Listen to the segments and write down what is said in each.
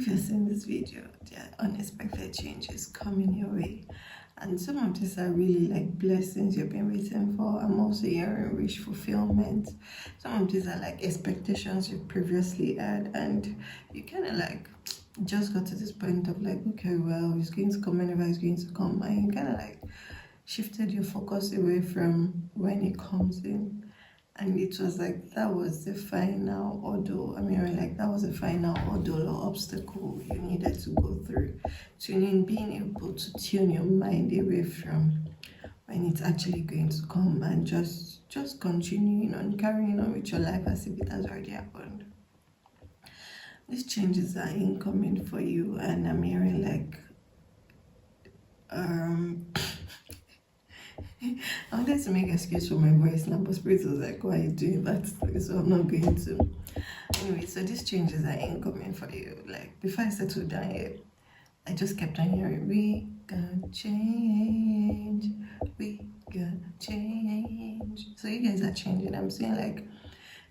if you're seeing this video, there are unexpected changes coming your way, and some of these are really like blessings you've been waiting for. I'm also hearing wish fulfillment. Some of these are like expectations you previously had, and you kind of like just got to this point of like, okay, well, it's going to come whenever it's going to come, and you kind of like shifted your focus away from when it comes in. And it was like that was the final ordeal. I mean, like that was the final ordeal or obstacle you needed to go through. Being able to tune your mind away from when it's actually going to come, and just continuing on, carrying on with your life as if it has already happened. These changes are incoming for you, and I'm hearing like I wanted to make excuse for my voice now, but Spirit was like, why are you doing that? So I'm not going to. Anyway, so these changes are incoming for you. Like, before I settled down here, I just kept on hearing, we gonna change, we gonna change. So you guys are changing. I'm saying like,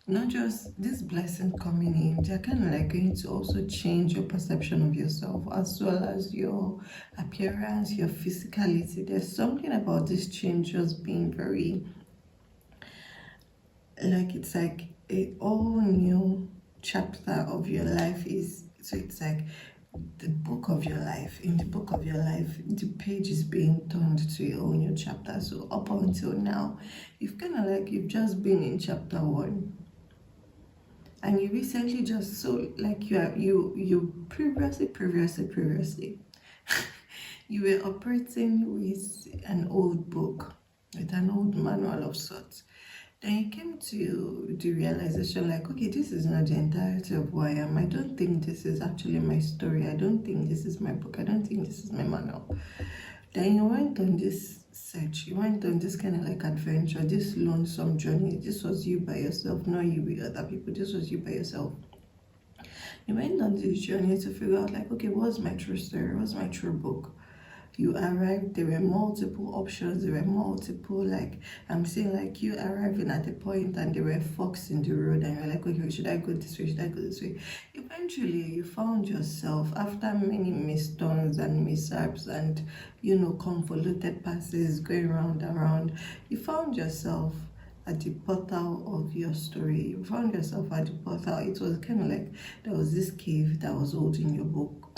not just this blessing coming in, they're kind of like going to also change your perception of yourself, as well as your appearance, your physicality. There's something about this change just being very, like, it's like a all new chapter of your life is, so it's like the book of your life. In the book of your life, the page is being turned to a whole new chapter. So up until now, you've kind of like, you've just been in chapter 1. And you recently just, so like you previously you were operating with an old book, with an old manual of sorts. Then you came to the realization like, okay, this is not the entirety of who I am. I don't think this is actually my story. I don't think this is my book. I don't think this is my manual. Then you went on this search, you went on this kind of like adventure, this lonesome journey. This was you by yourself, not you with other people. This was you by yourself. You went on this journey to figure out like, okay, what's my true story? What's my true book? You arrived, there were multiple options, there were multiple, like, I'm saying like you arriving at a point and there were forks in the road and you're like, okay, should I go this way, should I go this way? Eventually you found yourself, after many misturns and mishaps and, you know, convoluted passes going round and round, you found yourself at the portal of your story. You found yourself at the portal. It was kind of like there was this cave that was holding your book.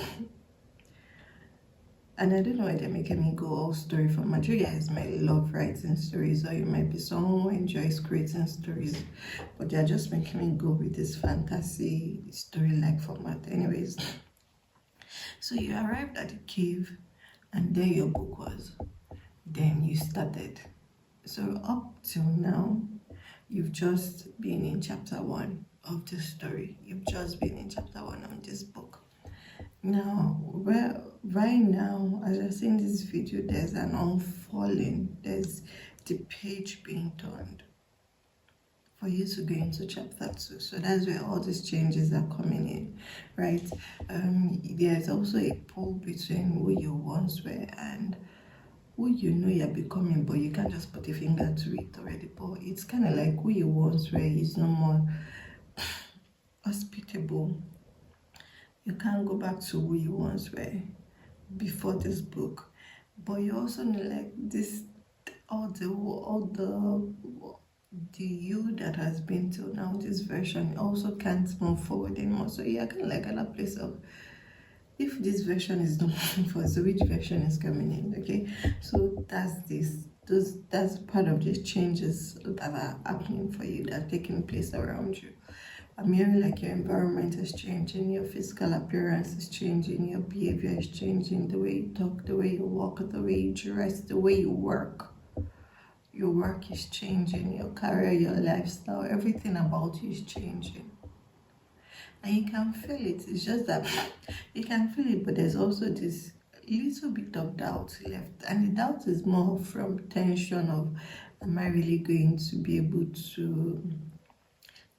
And I don't know why they're making me go all story format. You guys might love writing stories, or you might be someone who enjoys creating stories, but they're just making me go with this fantasy story-like format. Anyways, so you arrived at the cave, and there your book was. Then you started. So up till now, you've just been in chapter 1 of this story. You've just been in chapter 1 of this book. Now, well, right now, as I see in this video, there's an unfolding. There's the page being turned for you to go into chapter 2. So that's where all these changes are coming in, right? There's also a pull between who you once were and who you know you're becoming, but you can't just put a finger to it already. But it's kind of like who you once were is no more hospitable. You can't go back to who you once were before this book, but you also know like this, all the you that has been till now, this version also can't move forward anymore. So you're kind of like at a place of, if this version is not moving forward, so which version is coming in? Okay, so that's part of these changes that are happening for you, that are taking place around you. I'm hearing like your environment is changing, your physical appearance is changing, your behavior is changing, the way you talk, the way you walk, the way you dress, the way you work. Your work is changing, your career, your lifestyle, everything about you is changing. And you can feel it. It's just that you can feel it, but there's also this little bit of doubt left. And the doubt is more from tension of, am I really going to be able to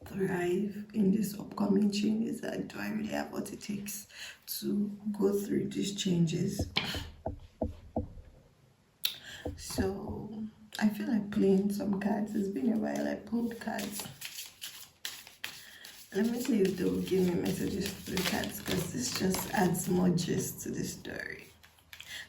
thrive in this upcoming changes? Do I really have what it takes to go through these changes? So I feel like playing some cards. It's been a while I pulled cards. Let me see if they will give me messages through cards, because these just adds more gist to the story.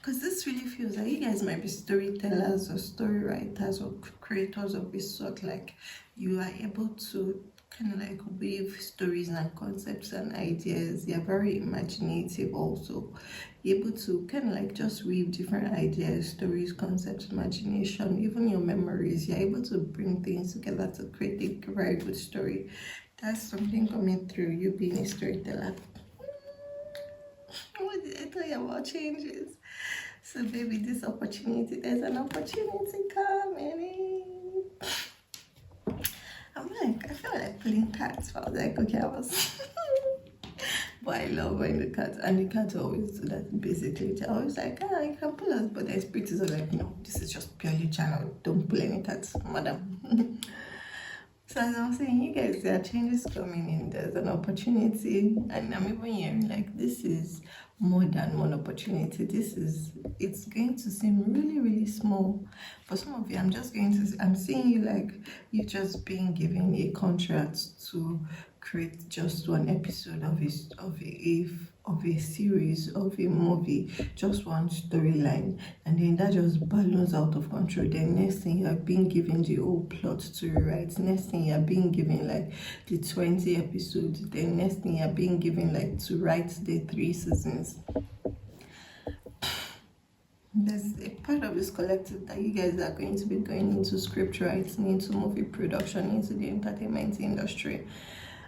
Because this really feels like you guys might be storytellers or story writers or creators of this sort. Like you are able to kind of like weave stories and concepts and ideas. You're very imaginative also. You're able to kind of like just weave different ideas, stories, concepts, imagination, even your memories. You're able to bring things together to create a very good story. That's something coming through you being a storyteller. What did I tell you about changes? So baby, this opportunity, there's an opportunity coming in. I feel like pulling cards. I was like, okay, I was but I love when the cards, and the cards always do that basically. They're always like, you can pull us, but the spirit is like, no, this is just purely channel. Don't pull any cards, madam. So as I was saying, you guys, there are changes coming in. There's an opportunity, and I'm even hearing like this is more than one opportunity. It's going to seem really, really small. For some of you, I'm seeing you like you just being given a contract to create just one episode of a series, of a movie, just one storyline, and then that just balloons out of control. Then next thing you're being given the whole plot to rewrite. Next thing you're being given like the 20 episodes. Then next thing you're being given like to write the 3 seasons. There's a part of this collective that you guys are going to be going into script writing, into movie production, into the entertainment industry.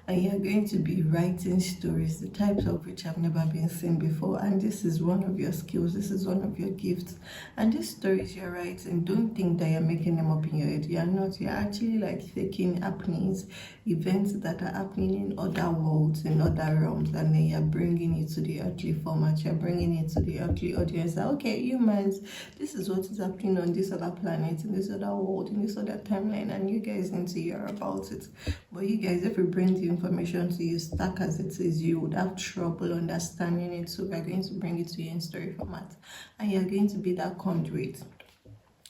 And you're going to be writing stories, the types of which have never been seen before. And this is one of your skills, this is one of your gifts. And these stories you're writing, don't think that you're making them up in your head. You're not. You're actually like taking happenings, events that are happening in other worlds, in other realms, and then you're bringing it to the earthly format. You're bringing it to the earthly audience. That, okay, humans, this is what is happening on this other planet, in this other world, in this other timeline, and you guys need to hear about it. But you guys, if we bring the information to you stuck as it is, you would have trouble understanding it. So we're going to bring it to you in story format, and you're going to be that conduit.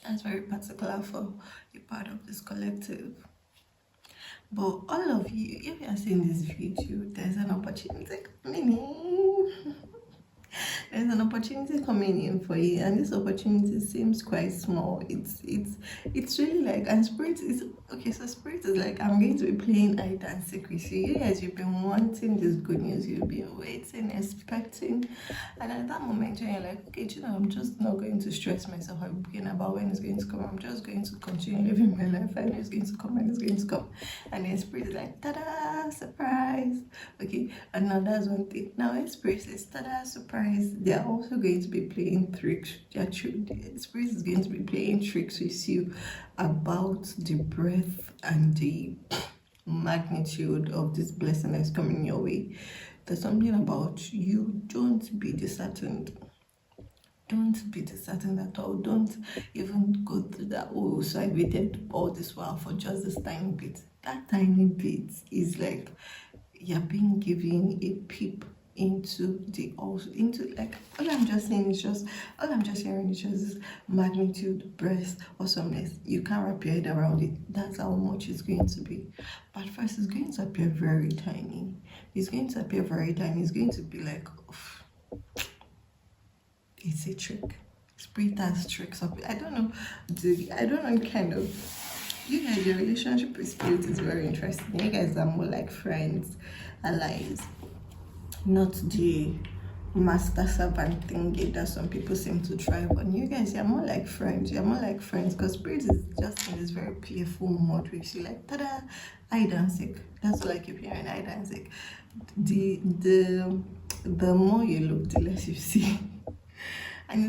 That's very particular for a part of this collective. But all of you, if you are seeing this video, there's an opportunity coming in. There's an opportunity coming in for you, and this opportunity seems quite small. It's really like, and spirit is okay. So spirit is like, I'm going to be playing hide and seek with you. You guys, you've been wanting this good news. You've been waiting, expecting, and at that moment when you're like, okay, you know, I'm just not going to stress myself again about when it's going to come. I'm just going to continue living my life, and it's going to come, and it's going to come. And then spirit is like, ta-da, surprise. Okay, and now that's one thing. Now when spirit says, ta-da, surprise, they're also going to be playing tricks. The spirit is going to be playing tricks with you about the breadth and the magnitude of this blessing that's coming your way. There's something about you. Don't be disheartened. Don't be disheartened at all. Don't even go through that, oh, so I waited all this while for just this tiny bit. That tiny bit is like you're being given a peep into like all I'm just hearing is just magnitude, breadth, awesomeness. You can't wrap your head around it. That's how much it's going to be. But first, it's going to appear very tiny. It's going to appear very tiny. It's going to be like, oof. It's a trick. Spirit has tricks up. I don't know kind of. You guys, your relationship with spirit is very interesting. You guys are more like friends, allies, not the master servant thingy that some people seem to thrive on. You guys, you're more like friends. You're more like friends because spirit is just in this very playful mode with you, like tada, hide and seek. That's like if you're in hide and seek. The more you look, the less you see. And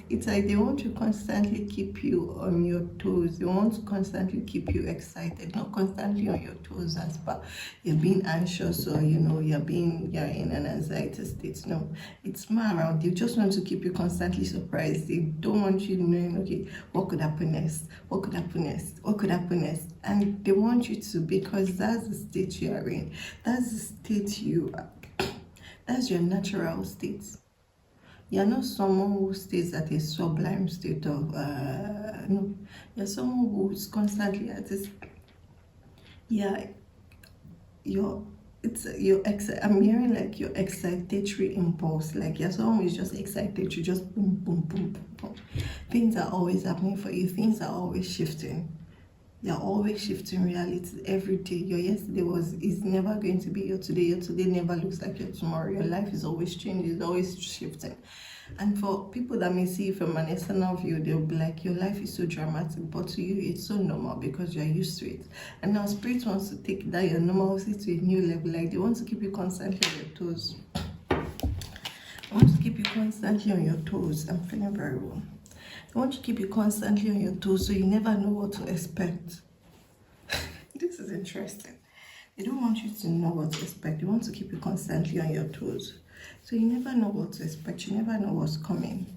it's like they want to constantly keep you on your toes. They want to constantly keep you excited, not constantly on your toes as but you're being anxious or you're in an anxiety state. No, it's more around. They just want to keep you constantly surprised. They don't want you knowing, okay, what could happen next? What could happen next? What could happen next? And they want you to, because that's the state you are in. That's the state you are. That's your natural state. You're not someone who stays at a sublime state of, no. You're someone who's constantly at this, you're it's I'm hearing like your excitatory impulse, like you're someone who's just excited to just boom boom boom boom boom. Things are always happening for you, things are always shifting. You're always shifting reality every day. Your yesterday is never going to be your today. Your today never looks like your tomorrow. Your life is always changing, it's always shifting. And for people that may see you from an external view, they'll be like, your life is so dramatic, but to you, it's so normal because you're used to it. And now Spirit wants to take that your normalcy to a new level. Like they want to keep you constantly on your toes. They want to keep you constantly on your toes. I'm feeling very well. They want to keep you constantly on your toes so you never know what to expect. This is interesting. They don't want you to know what to expect. They want to keep you constantly on your toes. So you never know what to expect. You never know what's coming.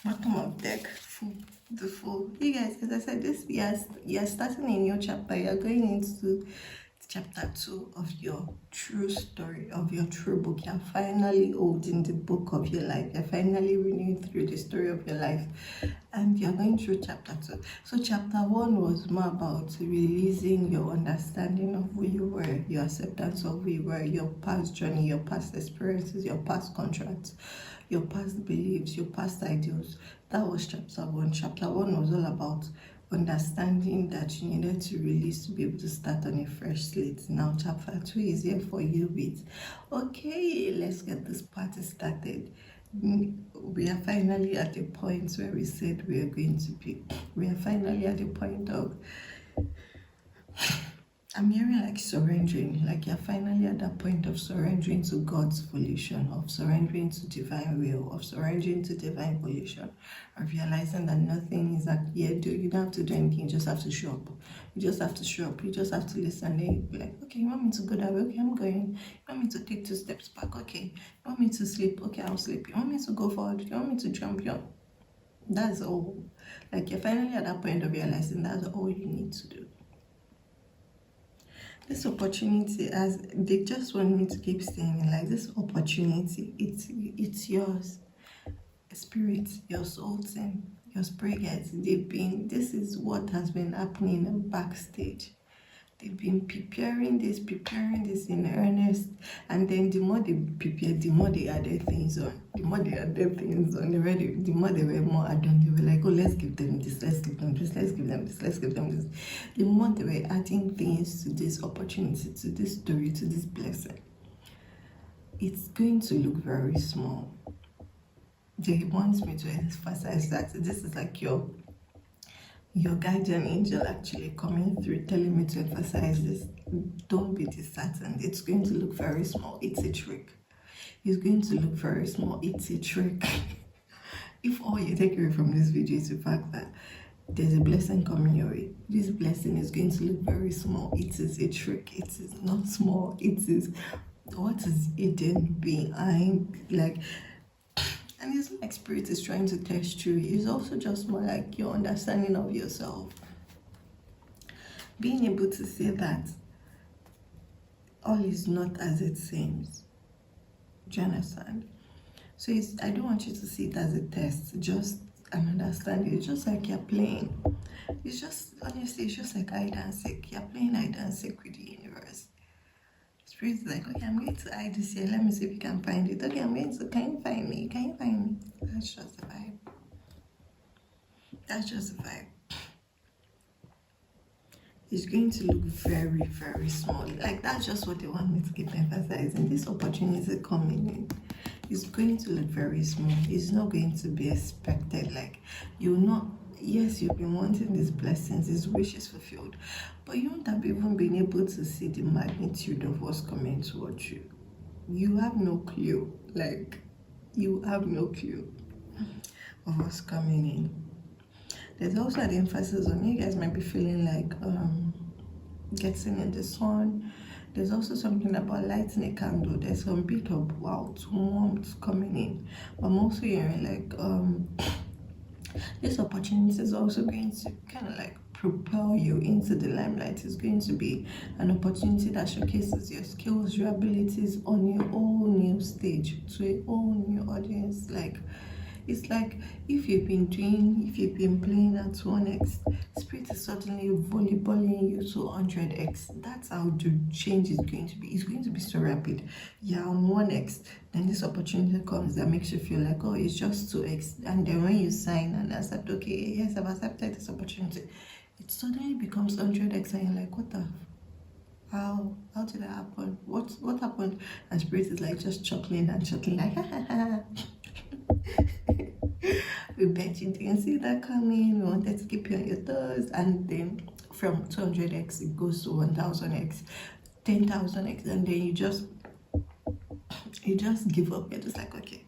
Bottom of deck, full, the Fool. You guys, as I said, this you're starting a new chapter. You're going into chapter 2 of your true story, of your true book. You're finally holding the book of your life. You're finally renewing through the story of your life, and you're going through chapter 2. So chapter 1 was more about releasing your understanding of who you were, your acceptance of who you were, your past journey, your past experiences, your past contracts, your past beliefs, your past ideals. That was chapter 1. Chapter 1 was all about understanding that you needed to release to be able to start on a fresh slate. Now chapter 2 is here for you with, okay, let's get this party started. We are finally at the point where we said we are going to be. We are finally at the point of, I'm hearing like surrendering, like you're finally at that point of surrendering to God's volition, of surrendering to divine will, of surrendering to divine volition, of realizing that nothing is like, yeah, you don't have to do anything, you just have to show up. You just have to show up, you just have to listen, and then you be like, okay, you want me to go that way? Okay, I'm going. You want me to take 2 steps back? Okay. You want me to sleep? Okay, I'll sleep. You want me to go forward? You want me to jump? That's all. Like you're finally at that point of realizing that's all you need to do. This opportunity, as they just want me to keep saying, like this opportunity, it's yours. Spirit, your soul team, your spirit guides, this is what has been happening backstage. They've been preparing this in earnest, and then the more they prepared, the more they added things on. The more they added things on, the more they were more added. They were like, oh, let's give them this, let's give them this, let's give them this, let's give them this. The more they were adding things to this opportunity, to this story, to this blessing, it's going to look very small. They want me to emphasize that this is like your guardian angel actually coming through, telling me to emphasize this. Don't be disheartened. It's going to look very small. It's a trick. It's going to look very small. It's a trick. If all you take away from this video is the fact that there's a blessing coming your way, this blessing is going to look very small. It is a trick. It is not small. It is what is hidden behind, like. And it's like Spirit is trying to test you. It's also just more like your understanding of yourself. Being able to say that all is not as it seems. Do you understand? So I don't want you to see it as a test, just an understanding. It's just like you're playing. It's just, honestly, it's just like hide and seek. You're playing hide and seek with the universe. Spirit's like, okay, I'm going to hide this here. Let me see if you can find it. Okay, can you find me? Can you find me? That's just the vibe. That's just the vibe. It's going to look very, very small. Like, that's just what they want me to keep emphasizing. This opportunity coming in is going to look very small. It's not going to be expected. Like, yes, you've been wanting these blessings, these wishes fulfilled, but you won't have even been able to see the magnitude of what's coming towards you. You have no clue. Like, you have no clue of what's coming in. There's also an emphasis on, you guys might be feeling like getting in the sun. There's also something about lighting a candle. There's some bit of warmth coming in. I'm also hearing like this opportunity is also going to kind of like propel you into the limelight. It's going to be an opportunity that showcases your skills, your abilities on your whole new stage, to a whole new audience. Like, It's like if you've been playing at 1x, spirit is suddenly volleyballing you to 100x. That's how the change is going to be. It's going to be so rapid. You're on 1x, then this opportunity comes that makes you feel like, oh, it's just 2x. And then when you sign and accept, okay, yes, I've accepted this opportunity, it suddenly becomes 100x, and you're like, what the how did that happen? What happened? And spirit is like just chuckling and chuckling, like, ha ha ha. We bet you didn't see that coming. We wanted to keep you on your toes. And then from 200x it goes to 1000x, 10,000x, and then you just give up. You're just like, okay.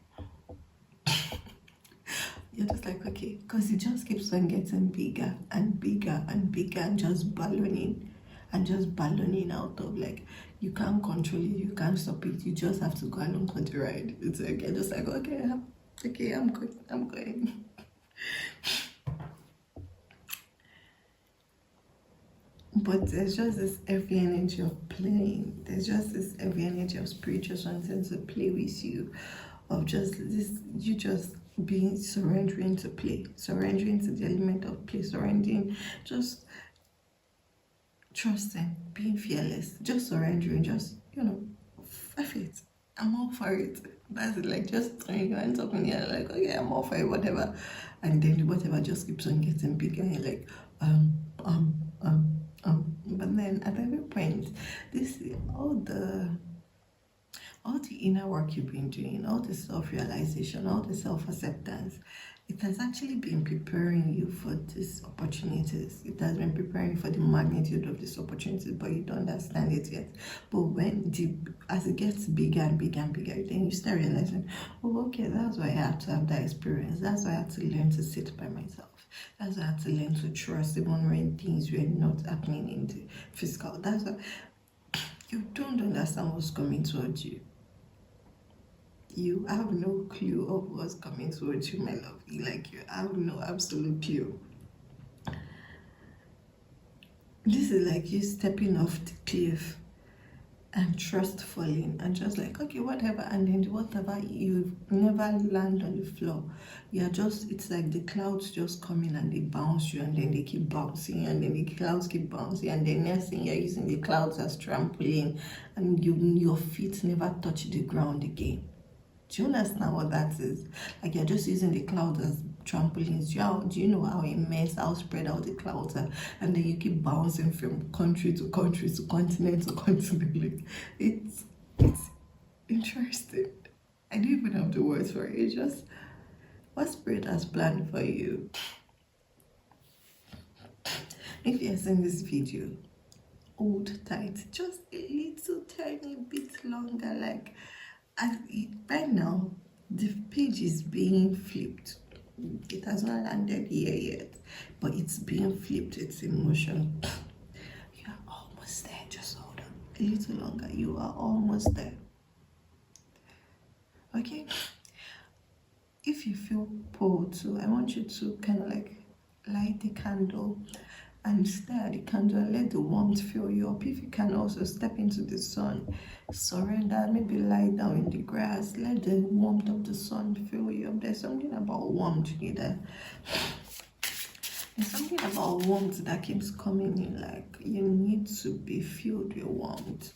You're just like, okay, because it just keeps on getting bigger and bigger and bigger, and just ballooning out of, like, you can't control it, you can't stop it, you just have to go along for the ride. It's like, you're just like, okay, I'm going. But there's just this heavy energy of playing. There's just this heavy energy of spirit just wanting to play with you, of just this, you just being surrendering to play, surrendering to the element of play, surrendering, just trusting, being fearless, just surrendering, just, F it. I'm all for it. That's it, like just throwing your hands up in the air, like, oh yeah, I'm all for it, whatever. And then whatever just keeps on getting bigger, and you're like, but then at every point, this all the inner work you've been doing, all the self-realization, all the self-acceptance, it has actually been preparing you for these opportunities. It has been preparing you for the magnitude of this opportunity, but you don't understand it yet. But as it gets bigger and bigger and bigger, then you start realizing, oh, okay, that's why I had to have that experience. That's why I had to learn to sit by myself. That's why I had to learn to trust even when things were not happening in the physical. That's why you don't understand what's coming towards you. You have no clue of what's coming towards you, my love. Like, you have no absolute clue. This is like you stepping off the cliff and trust falling, and just like, okay, whatever, and then whatever, you never land on the floor. It's like the clouds just come in and they bounce you, and then they keep bouncing, and then the clouds keep bouncing, and then next thing you're using the clouds as trampoline, and your feet never touch the ground again. Do you understand what that is? Like, you're just using the clouds as trampolines. Do you know how immense, how spread out the clouds are? And then you keep bouncing from country to country to continent to continent. It's interesting. I don't even have the words for it. It's just what spirit has planned for you. If you're seeing this video, hold tight, just a little tiny bit longer, like. Right now, the page is being flipped. It has not landed here yet, but it's being flipped. It's in motion. You are almost there. Just hold on a little longer. You are almost there. Okay? If you feel pulled to, I want you to kind of like light the candle and stare at the candle and let the warmth fill you up. If you can also step into the sun, surrender, maybe lie down in the grass, let the warmth of the sun fill you up. There's something about warmth either. There's something about warmth that keeps coming in, like you need to be filled with warmth.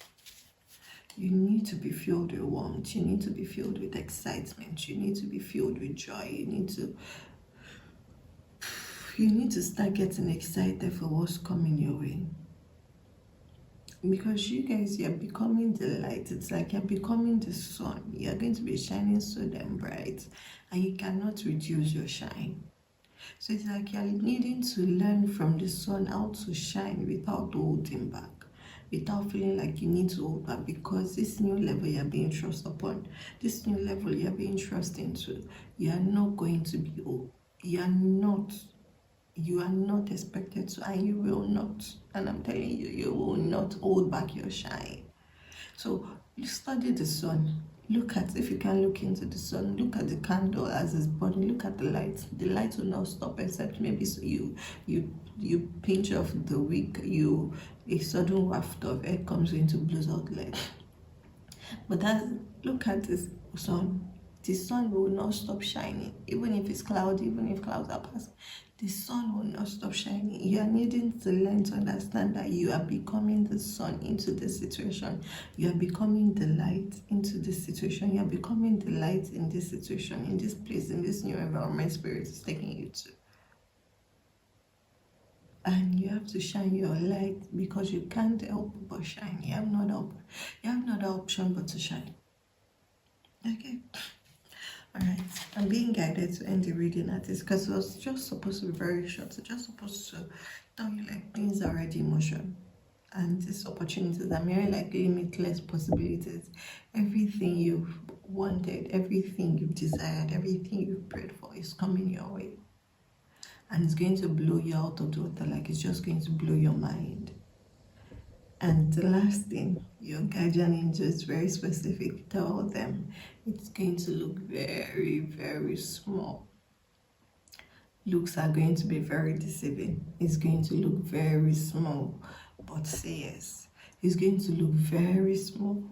You need to be filled with warmth. You need to be filled with excitement. You need to be filled with joy. You need to start getting excited for what's coming your way. Because you guys, you're becoming the light. It's like you're becoming the sun. You're going to be shining so damn bright, and you cannot reduce your shine. So it's like you're needing to learn from the sun how to shine without holding back, without feeling like you need to hold back, because this new level you're being trusted upon, this new level you're being trusted into, you are not going to be old. You are not expected to, and you will not. And I'm telling you, you will not hold back your shine. So you study the sun. If you can look into the sun, look at the candle as it's burning, look at the light. The light will not stop, except maybe so you pinch off the wick, a sudden waft of air comes in to blow out light. But look at this sun. The sun will not stop shining, even if it's cloudy, even if clouds are passing. The sun will not stop shining. You are needing to learn to understand that you are becoming the sun into this situation. You are becoming the light into this situation. You are becoming the light in this situation, in this place, in this new environment Spirit is taking you to. And you have to shine your light, because you can't help but shine. You have no other option but to shine. Okay. Alright, I'm being guided to end the reading at this, because it was just supposed to be very short. It's just supposed to tell you like things are already in motion, and these opportunities are merely like limitless possibilities. Everything you've wanted, everything you've desired, everything you've prayed for is coming your way. And it's going to blow you out of the water, like it's just going to blow your mind. And the last thing, your guardian angel is very specific. Tell them it's going to look very, very small. Looks are going to be very deceiving. It's going to look very small, but say yes. It's going to look very small,